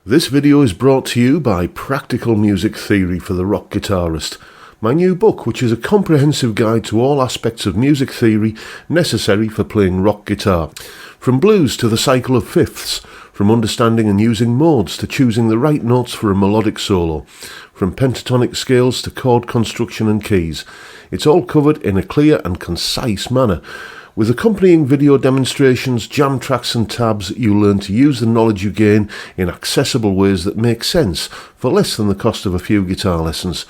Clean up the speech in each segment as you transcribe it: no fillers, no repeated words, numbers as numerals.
This video is brought to you by Practical Music Theory for the Rock Guitarist, my new book, which is a comprehensive guide to all aspects of music theory necessary for playing rock guitar. From blues to the cycle of fifths, from understanding and using modes to choosing the right notes for a melodic solo, from pentatonic scales to chord construction and keys. It's all covered in a clear and concise manner. With accompanying video demonstrations, jam tracks and tabs, you'll learn to use the knowledge you gain in accessible ways that make sense for less than the cost of a few guitar lessons.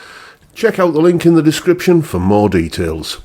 Check out the link in the description for more details.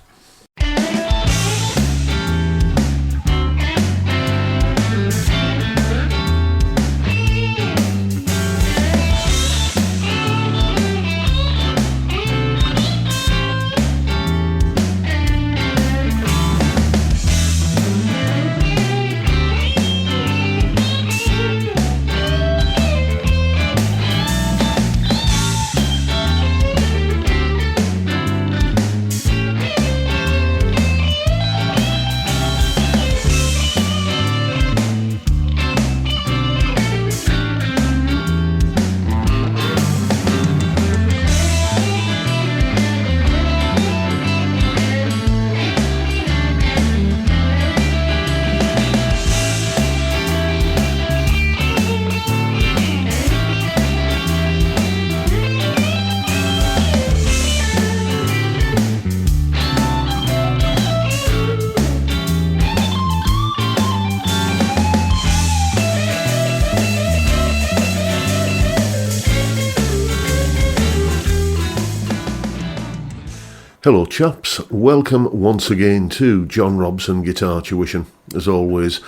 Hello chaps, welcome once again to John Robson Guitar Tuition. As always,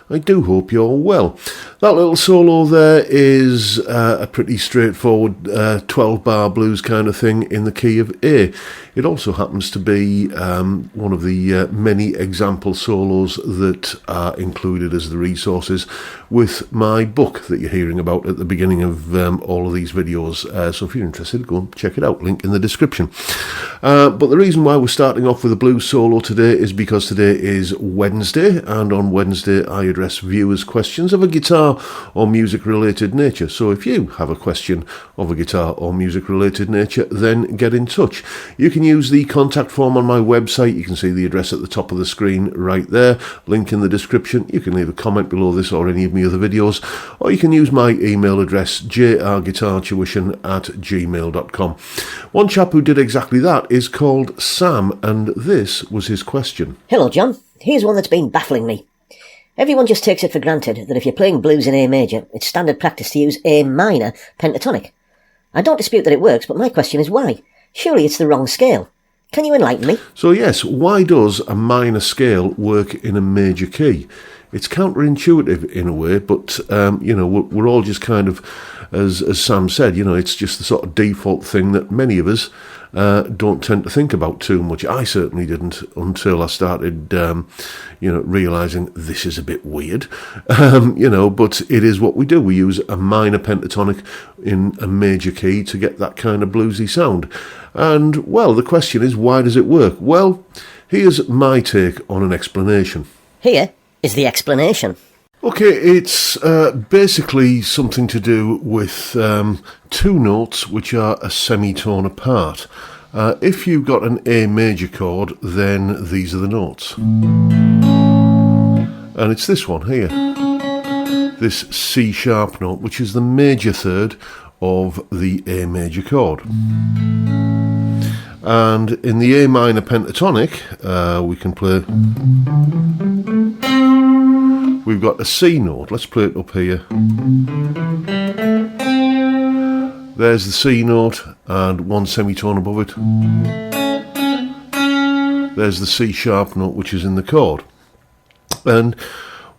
I do hope you're well. That little solo there is a pretty straightforward 12-bar blues kind of thing in the key of A. It also happens to be one of the many example solos that are included as the resources with my book that you're hearing about at the beginning of all of these videos. So if you're interested, go and check it out, link in the description. But the reason why we're starting off with a blues solo today is because today is Wednesday, and on Wednesday I address viewers' questions of a guitar or music related nature. So if you have a question of a guitar or music related nature, then get in touch. You can use the contact form on my website. You can see the address at the top of the screen right there, link in the description. You can leave a comment below this or any of my other videos, or you can use my email address jrguitartuition@gmail.com. One chap who did exactly that is called Sam, and this was his question. Hello John, here's one that's been baffling me. Everyone just takes it for granted that if you're playing blues in A major, it's standard practice to use A minor pentatonic. I don't dispute that it works, but my question is why? Surely it's the wrong scale. Can you enlighten me? So yes, why does a minor scale work in a major key? It's counterintuitive in a way, but we're all just kind of, as Sam said, it's just the sort of default thing that many of us don't tend to think about too much. I certainly didn't until I started, realising this is a bit weird, but it is what we do. We use a minor pentatonic in a major key to get that kind of bluesy sound. And, well, the question is, why does it work? Well, here's my take on an explanation. Here is the explanation. Okay, it's basically something to do with two notes which are a semitone apart. If you've got an A major chord, then these are the notes. And it's this one here, this C sharp note, which is the major third of the A major chord. And in the A minor pentatonic, we can play... We've got a C note. Let's play it up here. There's the C note and one semitone above it. There's the C sharp note, which is in the chord. And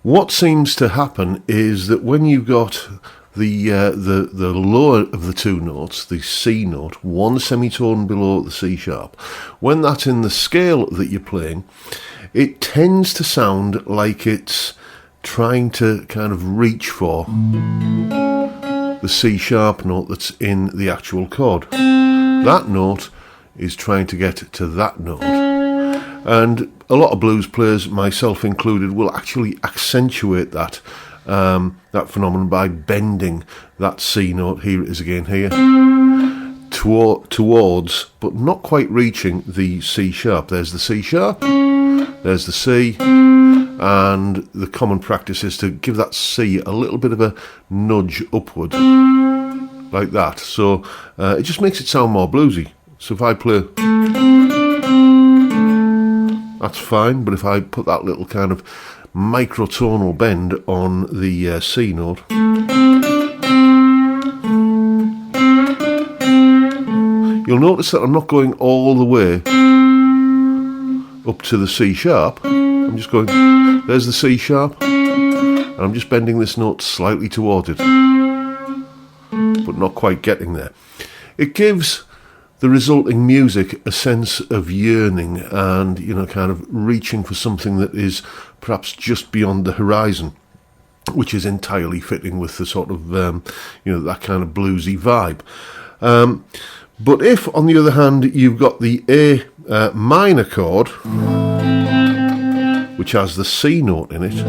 what seems to happen is that when you've got the lower of the two notes, the C note, one semitone below the C sharp, when that's in the scale that you're playing, it tends to sound like it's trying to kind of reach for the C sharp note that's in the actual chord. That note is trying to get to that note. And a lot of blues players, myself included, will actually accentuate that that phenomenon by bending that C note. Here it is again here. Towards, but not quite reaching the C sharp. There's the C sharp, there's the C, and the common practice is to give that C a little bit of a nudge upward, like that. So it just makes it sound more bluesy. So if I play, that's fine, but if I put that little kind of microtonal bend on the C note, you'll notice that I'm not going all the way up to the C sharp. I'm just going, there's the C sharp, and I'm just bending this note slightly towards it, but not quite getting there. It gives the resulting music a sense of yearning and, you know, kind of reaching for something that is perhaps just beyond the horizon, which is entirely fitting with the sort of, you know, that kind of bluesy vibe. But if, on the other hand, you've got the A minor chord, which has the C note in it,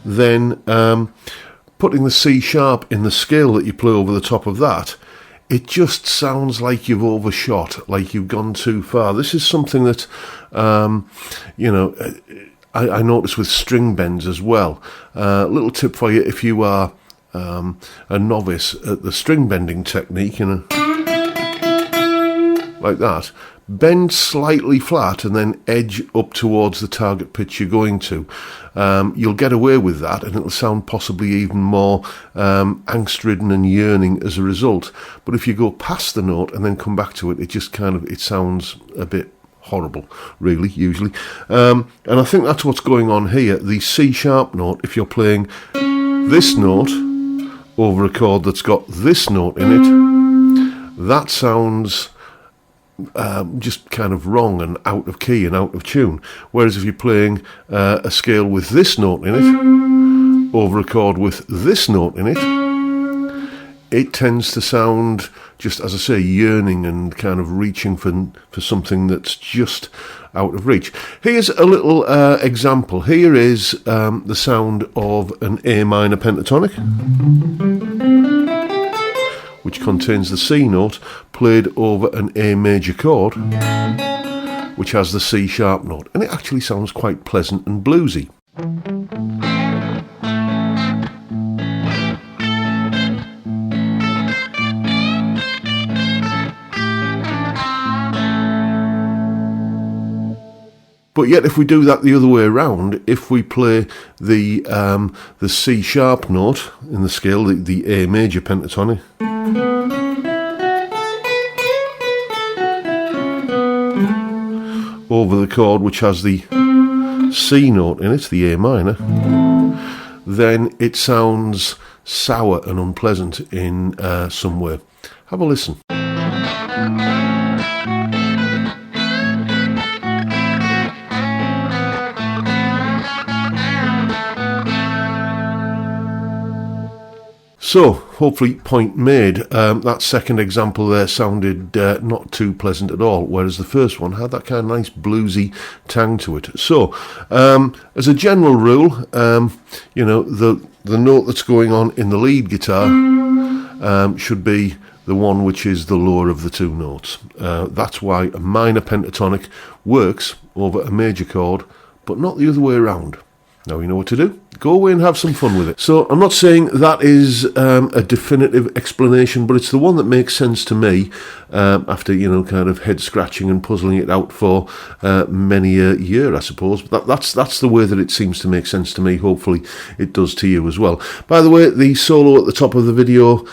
then putting the C sharp in the scale that you play over the top of that, it just sounds like you've overshot, like you've gone too far. This is something that, you know, I notice with string bends as well. Little tip for you if you are a novice at the string bending technique, you know, like that. Bend slightly flat and then edge up towards the target pitch you're going to. You'll get away with that, and it'll sound possibly even more angst-ridden and yearning as a result. But if you go past the note and then come back to it, it just kind of, it sounds a bit horrible, really, usually. And I think that's what's going on here. The C sharp note, if you're playing this note over a chord that's got this note in it, that sounds just kind of wrong and out of key and out of tune. Whereas if you're playing a scale with this note in it over a chord with this note in it, it tends to sound, just as I say, yearning and kind of reaching for something that's just out of reach. Here's a little example. Here is the sound of an A minor pentatonic, which contains the C note played over an A major chord, which has the C sharp note, and it actually sounds quite pleasant and bluesy. But yet, if we do that the other way around, if we play the C sharp note in the scale, the A major pentatonic, over the chord which has the C note in it, the A minor, then it sounds sour and unpleasant in some way. Have a listen. So, hopefully, point made. That second example there sounded not too pleasant at all, whereas the first one had that kind of nice bluesy tang to it. So, as a general rule, you know, the note that's going on in the lead guitar should be the one which is the lower of the two notes. That's why a minor pentatonic works over a major chord, but not the other way around. Now you know what to do. Go away and have some fun with it. So I'm not saying that is a definitive explanation, but it's the one that makes sense to me after, you know, kind of head scratching and puzzling it out for many a year, I suppose. But that's the way that it seems to make sense to me. Hopefully it does to you as well. By the way, the solo at the top of the video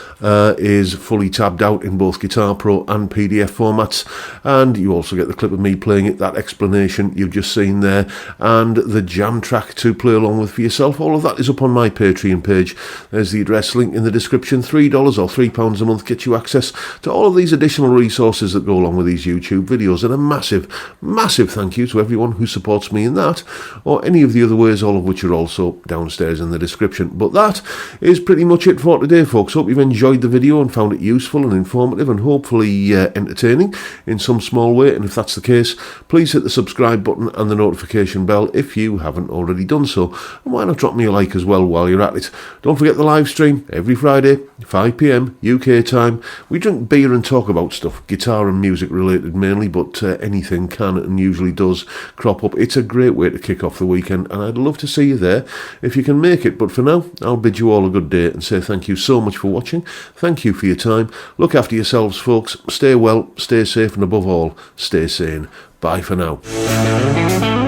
is fully tabbed out in both Guitar Pro and PDF formats, and you also get the clip of me playing it, that explanation you've just seen there, and the jam track to play along with for yourself. All of that is up on my Patreon page. There's the address link in the description. $3 or £3 a month gets you access to all of these additional resources that go along with these YouTube videos, and a massive, massive thank you to everyone who supports me in that, or any of the other ways, all of which are also downstairs in the description. But that is pretty much it for today, folks. Hope you've enjoyed the video and found it useful and informative and hopefully entertaining in some small way, and if that's the case, please hit the subscribe button and the notification bell if you haven't already done so, and why not drop me a like as well while you're at it. Don't forget the live stream every Friday, 5 p.m. UK time. We drink beer and talk about stuff, guitar and music related mainly, but anything can and usually does crop up. It's a great way to kick off the weekend, and I'd love to see you there if you can make it. But for now, I'll bid you all a good day and say thank you so much for watching. Thank you for your time. Look after yourselves, folks. Stay well, stay safe, and above all, stay sane. Bye for now.